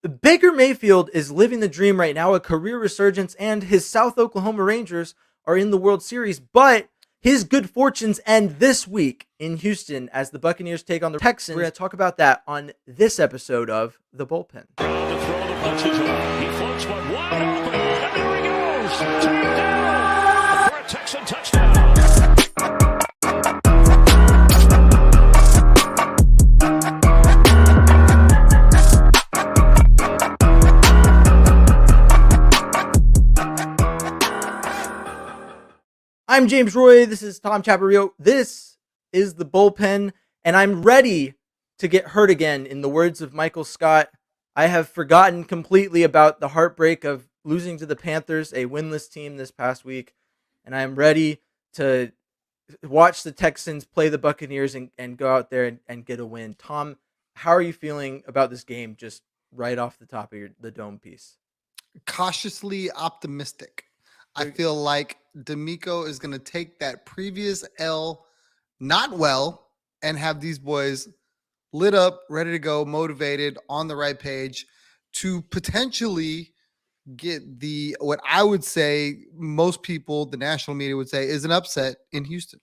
Baker Mayfield is living the dream right now, a career resurgence, and his South Oklahoma Rangers are in the World Series. But his good fortunes end this week in Houston as the Buccaneers take on the Texans. We're going to talk about that on this episode of The Bullpen. To throw the punches away. He floats one wide open, and there he goes. Tagged down for a Texan touchdown. I'm James Roy. This is Tom Chaparrillo. This is The Bullpen, and I'm ready to get hurt again. In the words of Michael Scott, I have forgotten completely about the heartbreak of losing to the Panthers, a winless team this past week, and I am ready to watch the Texans play the Buccaneers and go out there and get a win. Tom, how are you feeling about this game just right off the top of the dome piece? Cautiously optimistic. I feel like D'Amico is going to take that previous L not well and have these boys lit up, ready to go, motivated, on the right page to potentially get what I would say most people, the national media would say, is an upset in Houston.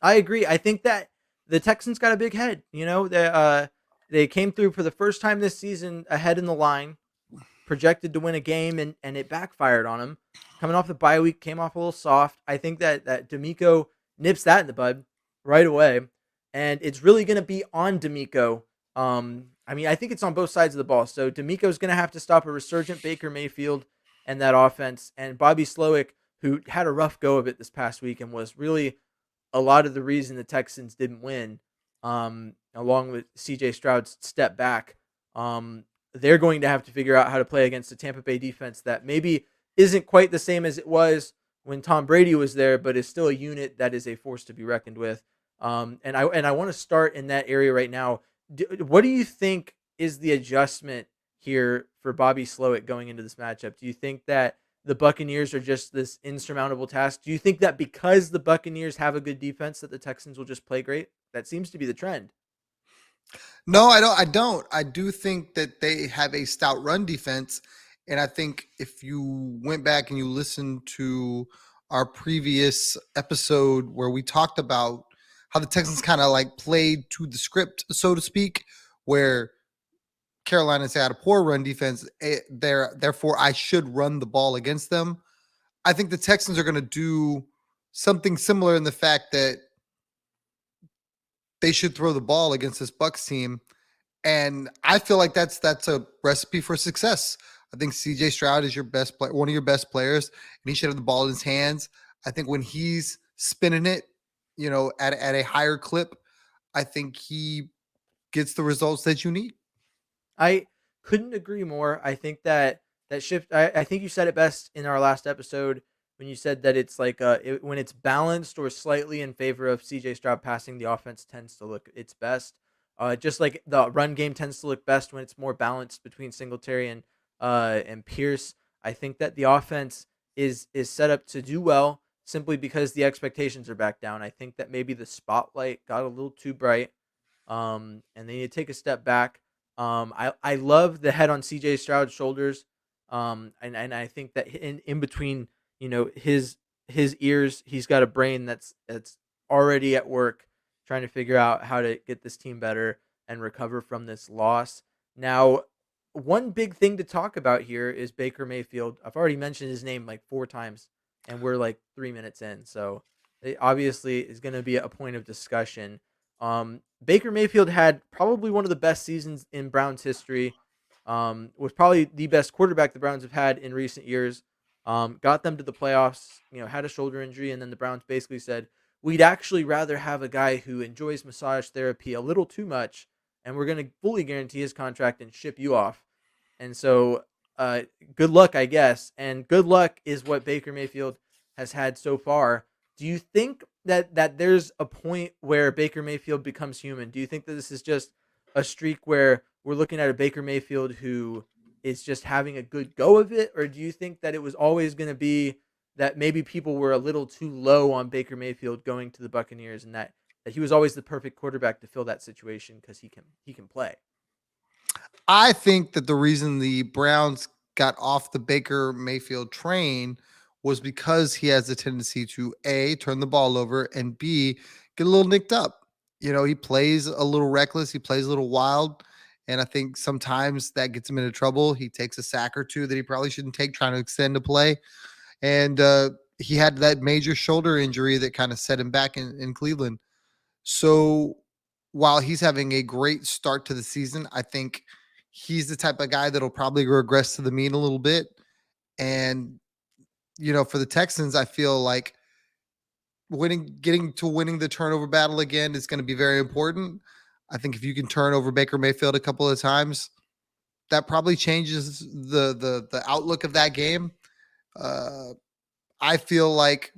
I agree. I think that the Texans got a big head. They came through for the first time this season ahead in the line, projected to win a game, and it backfired on them. Coming off the bye week, came off a little soft. I think that D'Amico nips that in the bud right away, and it's really going to be on D'Amico. I think it's on both sides of the ball. So D'Amico's going to have to stop a resurgent Baker Mayfield and that offense, and Bobby Slowick, who had a rough go of it this past week and was really a lot of the reason the Texans didn't win, along with C.J. Stroud's step back. They're going to have to figure out how to play against a Tampa Bay defense that maybe isn't quite the same as it was when Tom Brady was there, but is still a unit that is a force to be reckoned with. And I want to start in that area right now. What do you think is the adjustment here for Bobby Slowick going into this matchup? Do you think that the Buccaneers are just this insurmountable task? Do you think that because the Buccaneers have a good defense that the Texans will just play great? That seems to be the trend. No, I don't. I do think that they have a stout run defense. And I think if you went back and you listened to our previous episode where we talked about how the Texans kind of like played to the script, so to speak, where Carolina's had a poor run defense, therefore I should run the ball against them. I think the Texans are going to do something similar in the fact that they should throw the ball against this Bucs team. And I feel like that's a recipe for success. I think CJ Stroud is one of your best players, and he should have the ball in his hands. I think when he's spinning it, at a higher clip, I think he gets the results that you need. I couldn't agree more. I think that shift. I think you said it best in our last episode when you said that it's like when it's balanced or slightly in favor of CJ Stroud passing, the offense tends to look its best. Just like the run game tends to look best when it's more balanced between Singletary and Pierce. I think that the offense is set up to do well simply because the expectations are back down. I think that maybe the spotlight got a little too bright, and they need to take a step back. I love the head on CJ Stroud's shoulders, and I think that in between his ears, he's got a brain that's already at work trying to figure out how to get this team better and recover from this loss. Now, one big thing to talk about here is Baker Mayfield. I've already mentioned his name like 4 times, and we're like 3 minutes in, so it obviously is going to be a point of discussion. Baker Mayfield had probably one of the best seasons in Browns history. Was probably the best quarterback the Browns have had in recent years. Got them to the playoffs, had a shoulder injury, and then the Browns basically said, we'd actually rather have a guy who enjoys massage therapy a little too much, and we're going to fully guarantee his contract and ship you off. And so good luck, I guess. And good luck is what Baker Mayfield has had so far. Do you think that there's a point where Baker Mayfield becomes human? Do you think that this is just a streak where we're looking at a Baker Mayfield who is just having a good go of it? Or do you think that it was always going to be that maybe people were a little too low on Baker Mayfield going to the Buccaneers, and that he was always the perfect quarterback to fill that situation because he can play? I think that the reason the Browns got off the Baker Mayfield train was because he has a tendency to A, turn the ball over, and B, get a little nicked up. He plays a little reckless, he plays a little wild. And I think sometimes that gets him into trouble. He takes a sack or two that he probably shouldn't take, trying to extend a play. And he had that major shoulder injury that kind of set him back in Cleveland. So while he's having a great start to the season, I think he's the type of guy that'll probably regress to the mean a little bit. And, for the Texans, I feel like winning the turnover battle again is going to be very important. I think if you can turn over Baker Mayfield a couple of times, that probably changes the outlook of that game. Uh, I feel like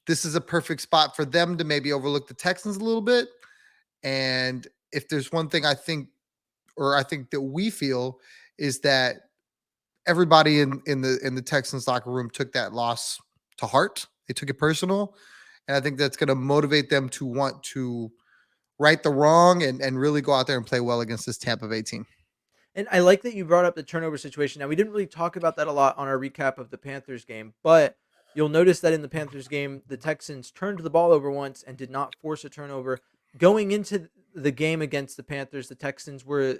this is a perfect spot for them to maybe overlook the Texans a little bit. And if there's one thing I think that we feel, is that everybody in the Texans locker room took that loss to heart. They took it personal. And I think that's going to motivate them to want to right the wrong and really go out there and play well against this Tampa Bay team. And I like that you brought up the turnover situation. Now, we didn't really talk about that a lot on our recap of the Panthers game, but you'll notice that in the Panthers game, the Texans turned the ball over once and did not force a turnover. Going into the game against the Panthers, the Texans were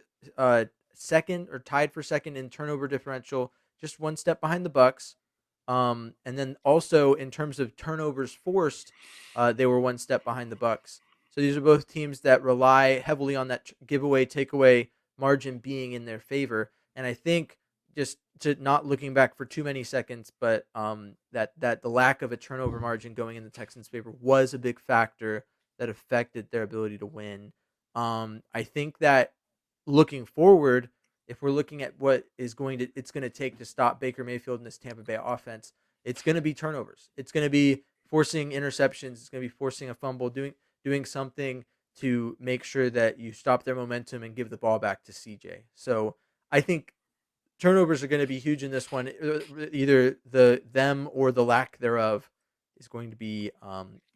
second or tied for second in turnover differential, just one step behind the Bucks. And then also in terms of turnovers forced, they were one step behind the Bucks. So these are both teams that rely heavily on that giveaway, takeaway margin being in their favor. And I think, just to not looking back for too many seconds, but that the lack of a turnover margin going in the Texans' favor was a big factor that affected their ability to win. I think that looking forward, if we're looking at what it's going to take to stop Baker Mayfield in this Tampa Bay offense, it's going to be turnovers. It's going to be forcing interceptions. It's going to be forcing a fumble, doing something to make sure that you stop their momentum and give the ball back to CJ. So I think turnovers are going to be huge in this one. Either them or the lack thereof is going to be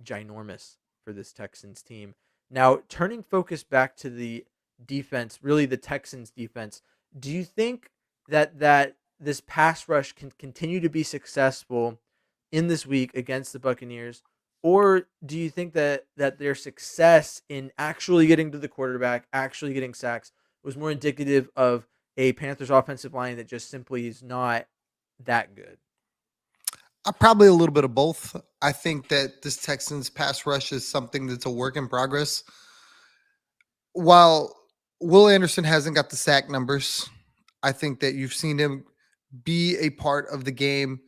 ginormous for this Texans team. Now, turning focus back to the defense, really the Texans defense, do you think that this pass rush can continue to be successful in this week against the Buccaneers? Or do you think that their success in actually getting to the quarterback, actually getting sacks, was more indicative of a Panthers offensive line that just simply is not that good? Probably a little bit of both. I think that this Texans pass rush is something that's a work in progress. While Will Anderson hasn't got the sack numbers, I think that you've seen him be a part of the game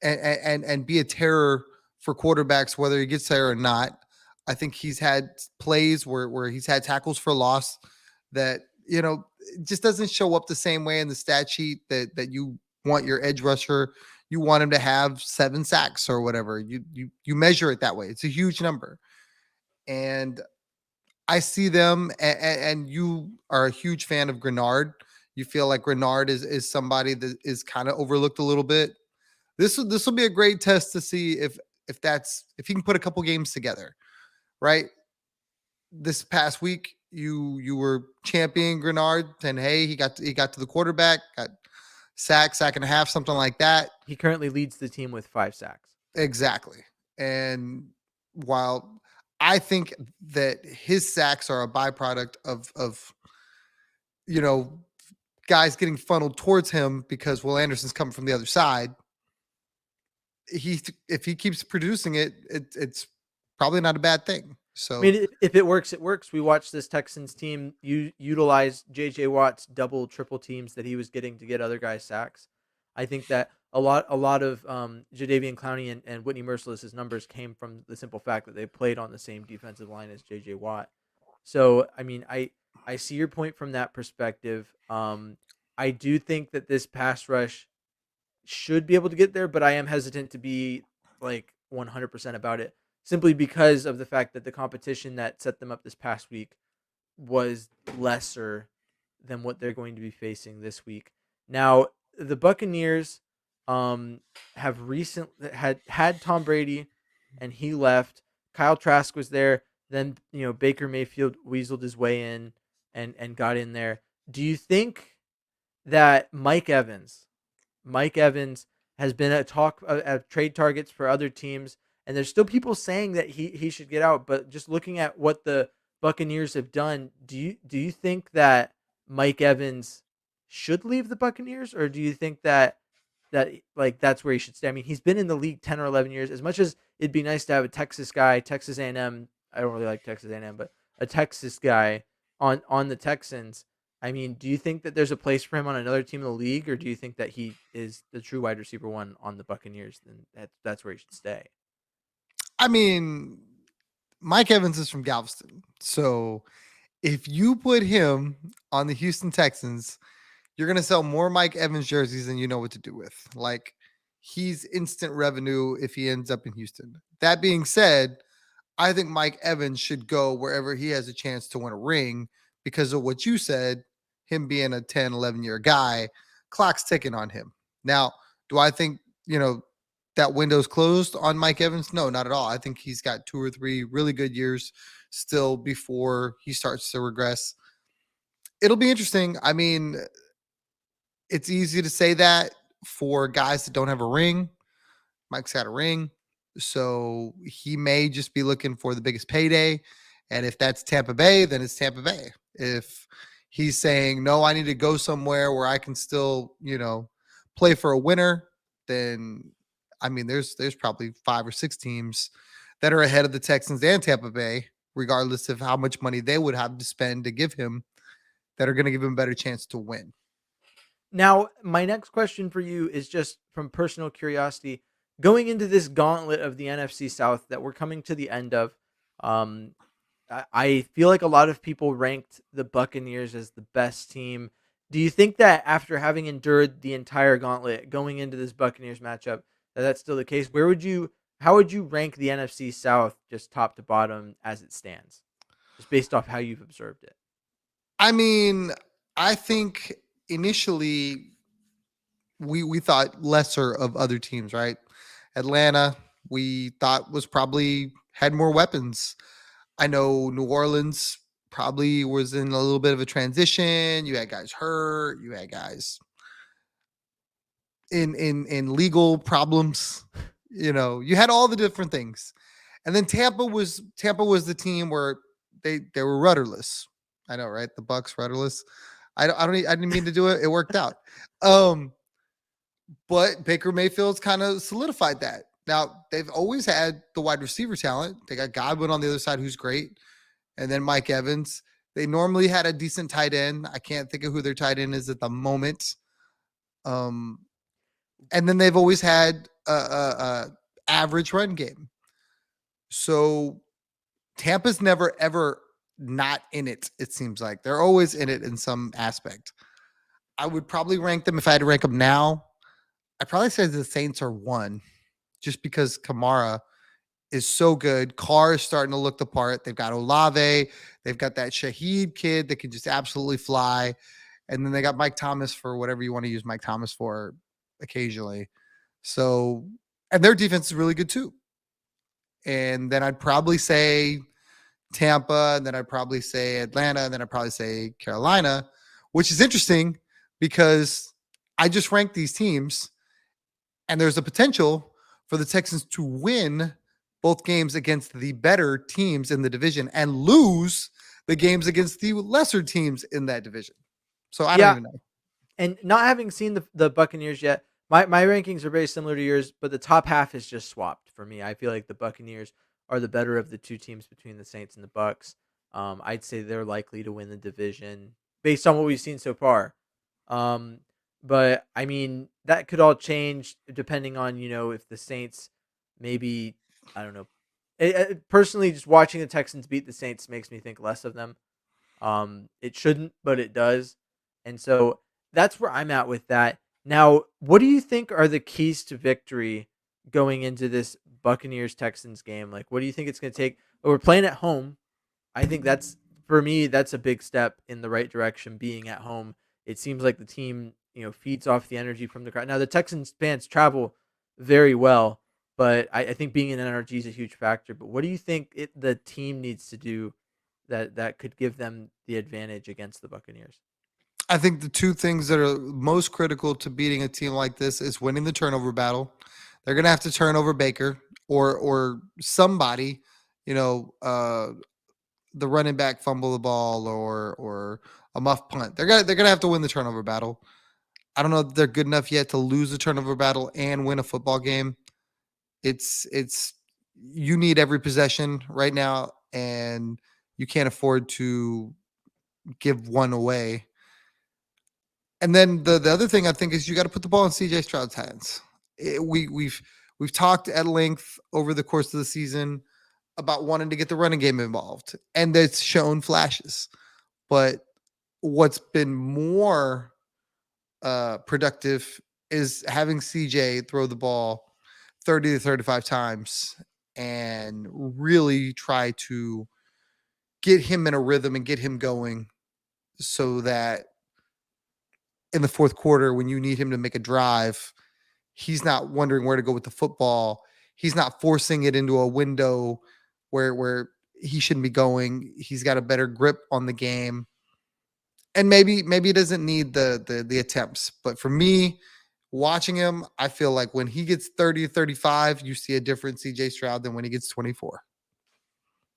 and be a terror for quarterbacks, whether he gets there or not. I think he's had plays where he's had tackles for loss that, it just doesn't show up the same way in the stat sheet that you want your edge rusher. You want him to have 7 sacks or whatever. You measure it that way. It's a huge number. And I see them, and you are a huge fan of Grenard. You feel like Grenard is somebody that is kind of overlooked a little bit. This will be a great test to see if he can put a couple games together, right? This past week, you were championing Grenard, and hey, he got to the quarterback, got sack and a half, something like that. He currently leads the team with 5 sacks. Exactly. And while I think that his sacks are a byproduct of you know guys getting funneled towards him because Will Anderson's coming from the other side, if he keeps producing it's probably not a bad thing. I So mean, if it works, it works. We watched this Texans team utilize J.J. Watt's double, triple teams that he was getting to get other guys sacks. I think that a lot of Jadeveon Clowney and Whitney Merciless's numbers came from the simple fact that they played on the same defensive line as J.J. Watt. So, I mean, I see your point from that perspective. I do think that this pass rush should be able to get there, but I am hesitant to be like 100% about it, simply because of the fact that the competition that set them up this past week was lesser than what they're going to be facing this week. Now, the Buccaneers have had Tom Brady, and he left. Kyle Trask was there. Then Baker Mayfield weaseled his way in and got in there. Do you think that Mike Evans has been a talk of trade targets for other teams, and there's still people saying that he should get out. But just looking at what the Buccaneers have done, do you think that Mike Evans should leave the Buccaneers, or do you think that like that's where he should stay? I mean, he's been in the league 10 or 11 years. As much as it'd be nice to have a Texas guy, Texas A&M. I don't really like Texas A&M, but a Texas guy on the Texans. I mean, do you think that there's a place for him on another team in the league, or do you think that he is the true wide receiver one on the Buccaneers? Then that's where he should stay. I mean, Mike Evans is from Galveston. So if you put him on the Houston Texans, you're going to sell more Mike Evans jerseys than you know what to do with. Like, he's instant revenue if he ends up in Houston. That being said, I think Mike Evans should go wherever he has a chance to win a ring because of what you said, him being a 10, 11-year guy, clock's ticking on him. Now, do I think, that window's closed on Mike Evans? No, not at all. I think he's got 2 or 3 really good years still before he starts to regress. It'll be interesting. I mean, it's easy to say that for guys that don't have a ring. Mike's got a ring. So he may just be looking for the biggest payday. And if that's Tampa Bay, then it's Tampa Bay. If he's saying, no, I need to go somewhere where I can still, play for a winner, then I mean, there's probably 5 or 6 teams that are ahead of the Texans and Tampa Bay, regardless of how much money they would have to spend to give him, that are going to give him a better chance to win. Now, my next question for you is just from personal curiosity. Going into this gauntlet of the NFC South that we're coming to the end of, um, I feel like a lot of people ranked the Buccaneers as the best team. Do you think that after having endured the entire gauntlet going into this Buccaneers matchup, that that's still the case? How would you rank the NFC South just top to bottom as it stands, just based off how you've observed it? I mean, I think initially we thought lesser of other teams, right? Atlanta, we thought was probably had more weapons. I know New Orleans probably was in a little bit of a transition. You had guys hurt, you had guys in legal problems. You had all the different things. And then Tampa was the team where they were rudderless. I know, right? The Bucks rudderless. I didn't mean to do it. It worked out. But Baker Mayfield's kind of solidified that. Now, they've always had the wide receiver talent. They got Godwin on the other side, who's great. And then Mike Evans. They normally had a decent tight end. I can't think of who their tight end is at the moment. And then they've always had a average run game. So Tampa's never, ever not in it, it seems like. They're always in it in some aspect. I would probably rank them, if I had to rank them now, I'd probably say the Saints are 1, just because Kamara is so good. Carr is starting to look the part. They've got Olave. They've got that Shaheed kid that can just absolutely fly. And then they got Mike Thomas for whatever you want to use Mike Thomas for occasionally. So, and their defense is really good too. And then I'd probably say Tampa, and then I'd probably say Atlanta, and then I'd probably say Carolina, which is interesting because I just ranked these teams, and there's a potential for the Texans to win both games against the better teams in the division and lose the games against the lesser teams in that division. So I don't even know. And not having seen the Buccaneers yet, my rankings are very similar to yours, but the top half is just swapped for me. I feel like the Buccaneers are the better of the 2 teams between the Saints and the Bucks. I'd say they're likely to win the division based on what we've seen so far. But I mean, that could all change depending on, if the Saints maybe, I don't know. Personally, just watching the Texans beat the Saints makes me think less of them. It shouldn't, but it does. And so that's where I'm at with that. Now, what do you think are the keys to victory going into this Buccaneers Texans game? Like, what do you think it's going to take? We're playing at home. I think for me, that's a big step in the right direction, being at home. It seems like the team, feeds off the energy from the crowd. Now, the Texans fans travel very well, but I think being in NRG is a huge factor. But what do you think the team needs to do that could give them the advantage against the Buccaneers? I think the two things that are most critical to beating a team like this is winning the turnover battle. They're going to have to turn over Baker or somebody, you know, the running back fumble the ball or a muff punt. They're gonna have to win the turnover battle. I don't know if they're good enough yet to lose the turnover battle and win a football game. It's you need every possession right now, and you can't afford to give one away. And then the other thing I think is you got to put the ball in CJ Stroud's hands. We've talked at length over the course of the season about wanting to get the running game involved, and it's shown flashes. But what's been more productive is having CJ throw the ball 30 to 35 times and really try to get him in a rhythm and get him going so that in the fourth quarter, when you need him to make a drive, he's not wondering where to go with the football. He's not forcing it into a window where he shouldn't be going. He's got a better grip on the game. And maybe he doesn't need the attempts. But for me, watching him, I feel like when he gets 30 to 35, you see a different CJ Stroud than when he gets 24.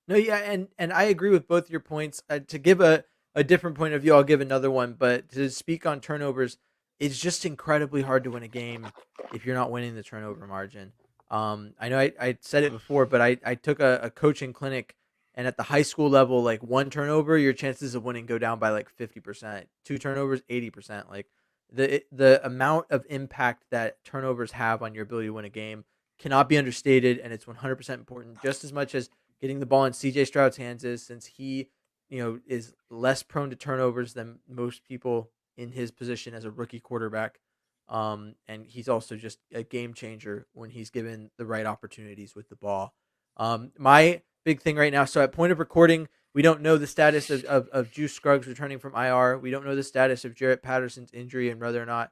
No, yeah, and I agree with both your points. To give a different point of view, I'll give another one. But to speak on turnovers, it's just incredibly hard to win a game if you're not winning the turnover margin. I know I said it before, but I took a coaching clinic, and at the high school level, like one turnover, your chances of winning go down by like 50%. Two turnovers, 80%. Like the amount of impact that turnovers have on your ability to win a game cannot be understated, and it's 100% important, just as much as getting the ball in CJ Stroud's hands is, since he, is less prone to turnovers than most people in his position as a rookie quarterback. And he's also just a game changer when he's given the right opportunities with the ball. My big thing right now, so at point of recording, we don't know the status of Juice Scruggs returning from IR. We don't know the status of Jarrett Patterson's injury and whether or not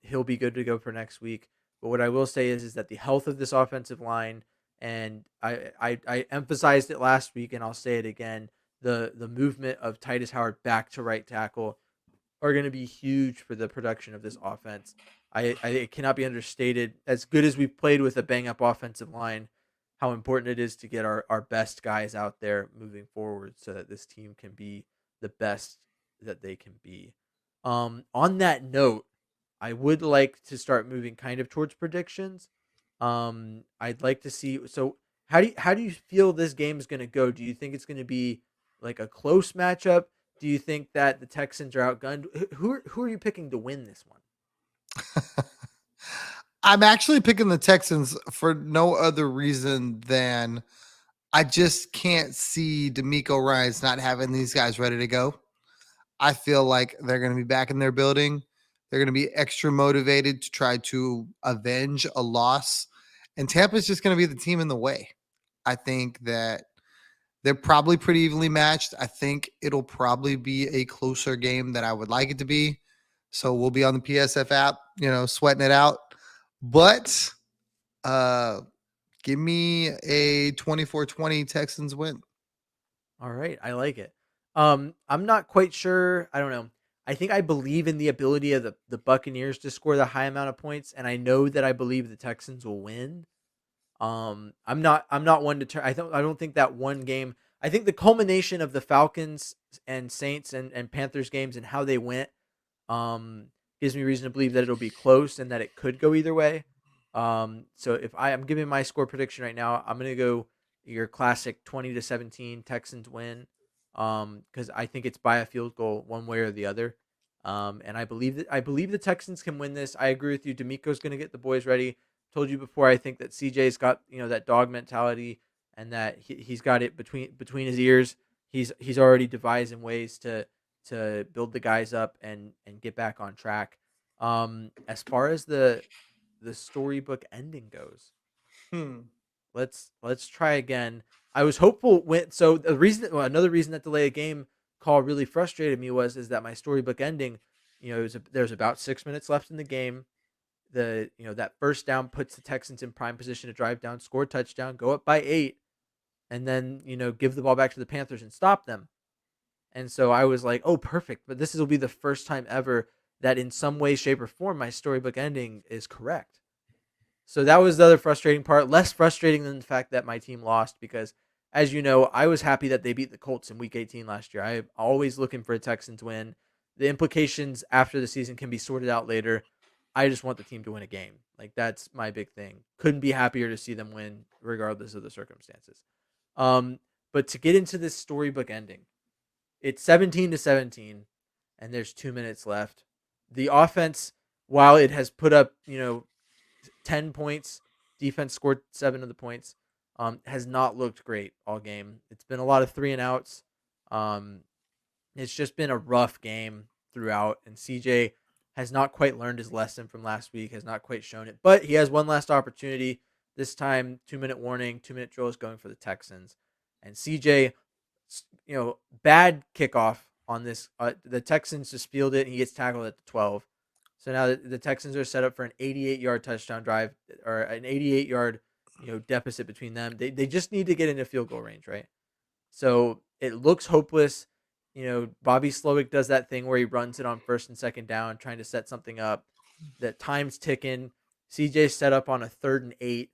he'll be good to go for next week. But what I will say is that the health of this offensive line, and I emphasized it last week, and I'll say it again, the movement of Titus Howard back to right tackle are going to be huge for the production of this offense. It cannot be understated, as good as we've played with a bang up offensive line, how important it is to get our best guys out there moving forward so that this team can be the best that they can be. On that note, I would like to start moving kind of towards predictions. I'd like to see. So, how do you feel this game is going to go? Do you think it's going to be like a close matchup? Do you think that the Texans are outgunned? Who are you picking to win this one? I'm actually picking the Texans for no other reason than I just can't see D'Amico Ryans not having these guys ready to go. I feel like they're going to be back in their building. They're going to be extra motivated to try to avenge a loss. And Tampa's just going to be the team in the way. I think that they're probably pretty evenly matched. I think it'll probably be a closer game than I would like it to be. So we'll be on the PSF app, sweating it out. But give me a 24-20 Texans win. All right, I like it. I'm not quite sure. I don't know. I think I believe in the ability of the Buccaneers to score the high amount of points, and I know that I believe the Texans will win. I'm not one to turn. I don't think that one game. I think the culmination of the Falcons and Saints and Panthers games and how they went gives me reason to believe that it'll be close and that it could go either way. So if I'm giving my score prediction right now, I'm gonna go your classic 20-17 Texans win. Because I think it's by a field goal one way or the other. And I believe the Texans can win this. I agree with you. D'Amico's gonna get the boys ready. Told you before, I think that CJ's got that dog mentality, and that he's got it between his ears. He's already devising ways to build the guys up and get back on track. As far as the storybook ending goes, let's try again. I was hopeful when another reason that delay a game call really frustrated me is that my storybook ending, there's about 6 minutes left in the game. That first down puts the Texans in prime position to drive down, score a touchdown, go up by 8, and then give the ball back to the Panthers and stop them. And so I was like, oh, perfect. But this will be the first time ever that in some way, shape, or form, my storybook ending is correct. So that was the other frustrating part. Less frustrating than the fact that my team lost because, as you know, I was happy that they beat the Colts in Week 18 last year. I'm always looking for a Texans win. The implications after the season can be sorted out later. I just want the team to win a game. Like that's my big thing. Couldn't be happier to see them win, regardless of the circumstances. Um, but to get into this storybook ending, it's 17-17, and there's 2 minutes left. The offense, while it has put up 10 points. Defense scored 7 of the points. Has not looked great all game. It's been a lot of 3-and-outs. Um, it's just been a rough game throughout. And CJ has not quite learned his lesson from last week, has not quite shown it. But he has one last opportunity. This time, 2-minute warning, 2-minute drill is going for the Texans. And CJ, bad kickoff on this. The Texans just fielded it, and he gets tackled at the 12. So now the Texans are set up for an 88-yard touchdown drive or an 88-yard deficit between them. They just need to get into field goal range, right? So it looks hopeless. Bobby Slowick does that thing where he runs it on first and second down, trying to set something up. The time's ticking. CJ's set up on a 3rd and 8,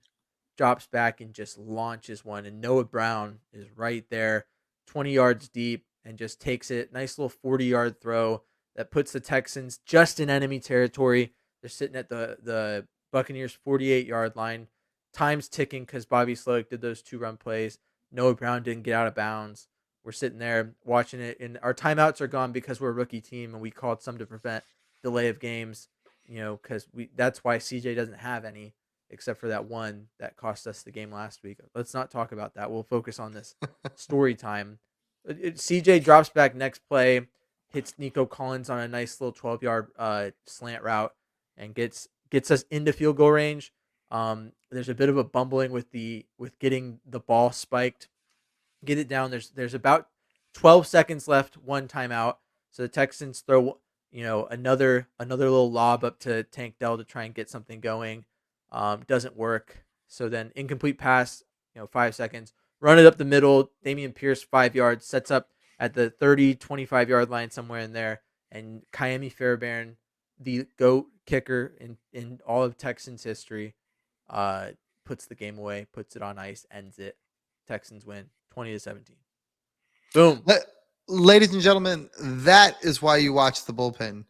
drops back and just launches one. And Noah Brown is right there, 20 yards deep, and just takes it. Nice little 40-yard throw that puts the Texans just in enemy territory. They're sitting at the Buccaneers 48-yard line. Time's ticking because Bobby Slowick did those 2-run plays. Noah Brown didn't get out of bounds. We're sitting there watching it, and our timeouts are gone because we're a rookie team, and we called some to prevent delay of games. Because that's why CJ doesn't have any, except for that one that cost us the game last week. Let's not talk about that. We'll focus on this story time. CJ drops back next play, hits Nico Collins on a nice little 12-yard slant route, and gets us into field goal range. There's a bit of a bumbling with getting the ball spiked. Get it down. There's about 12 seconds left, one timeout. So the Texans throw another little lob up to Tank Dell to try and get something going. Doesn't work. So then incomplete pass, 5 seconds. Run it up the middle. Damian Pierce, 5 yards, sets up at the 30, 25-yard line somewhere in there. And Kaimi Fairbairn, the GOAT kicker in all of Texans history, puts the game away, puts it on ice, ends it. Texans win 20-17. Boom. Ladies and gentlemen, that is why you watch the bullpen.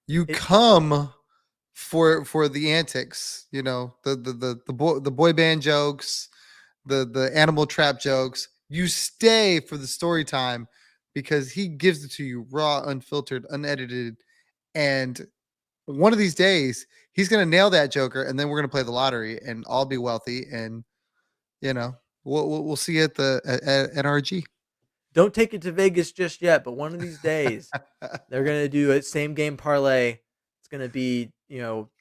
You come for the antics, the boy band jokes, the animal trap jokes. You stay for the story time because he gives it to you raw, unfiltered, unedited, and one of these days he's going to nail that joker, and then we're going to play the lottery, and I'll be wealthy, and we'll see you at NRG. Don't take it to Vegas just yet, but one of these days they're going to do a same game parlay. It's going to be,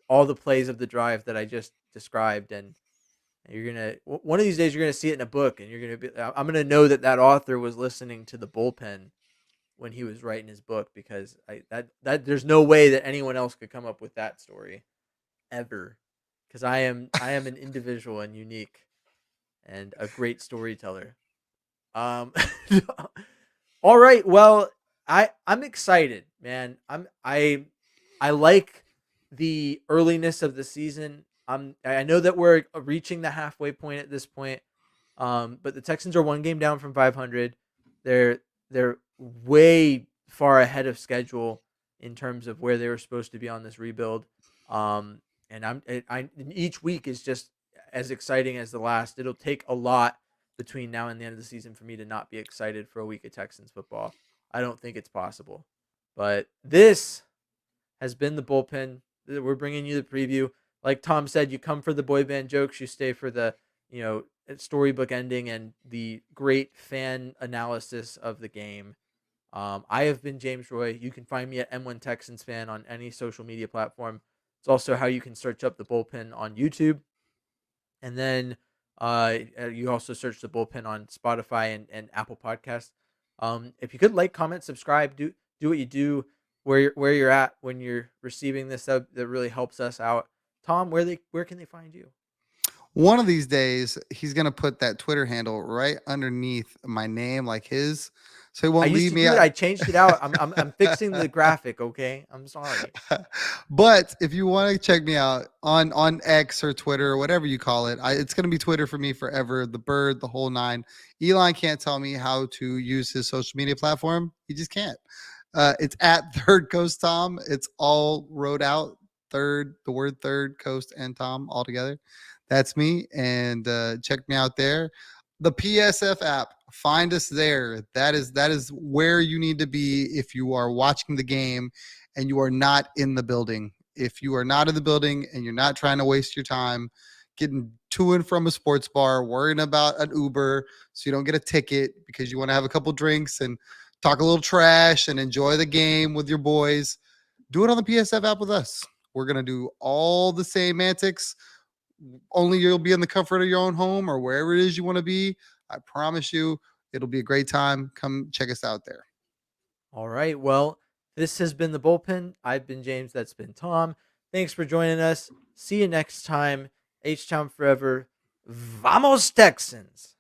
all the plays of the drive that I just described. And one of these days you're going to see it in a book, and I'm going to know that author was listening to the bullpen when he was writing his book, because that there's no way that anyone else could come up with that story ever. Because I am an individual and unique and a great storyteller. All right. Well, I'm excited, man. I like the earliness of the season. I know that we're reaching the halfway point at this point. But the Texans are one game down from 500. They're way far ahead of schedule in terms of where they were supposed to be on this rebuild. And each week is just as exciting as the last. It'll take a lot between now and the end of the season for me to not be excited for a week of Texans football. I don't think it's possible. But this has been the bullpen. We're bringing you the preview. Like Tom said, you come for the boy band jokes, you stay for the, storybook ending and the great fan analysis of the game. I have been James Roy. You can find me at M1 Texans fan on any social media platform. It's also how you can search up the bullpen on YouTube. And then you also search the bullpen on Spotify and Apple Podcasts. If you could comment, subscribe, do what you do where you're at when you're receiving this. That really helps us out. Tom, where can they find you? One of these days, he's gonna put that Twitter handle right underneath my name, like his, so he I won't used leave to me do it. out. I changed it out. I'm fixing the graphic. Okay, I'm sorry. But if you want to check me out on X or Twitter or whatever you call it, it's going to be Twitter for me forever. The bird, the whole nine. Elon can't tell me how to use his social media platform. He just can't. It's at Third Coast Tom. It's all wrote out. Third, the word third, coast, and Tom all together. That's me. And check me out there. The PSF app. Find us there. That is where you need to be if you are watching the game and you are not in the building. If you are not in the building and you're not trying to waste your time getting to and from a sports bar, worrying about an Uber so you don't get a ticket because you want to have a couple drinks and talk a little trash and enjoy the game with your boys, do it on the PSF app with us. We're going to do all the same antics, only you'll be in the comfort of your own home or wherever it is you want to be. I promise you, it'll be a great time. Come check us out there. All right. Well, this has been the bullpen. I've been James. That's been Tom. Thanks for joining us. See you next time. H Town forever. Vamos Texans.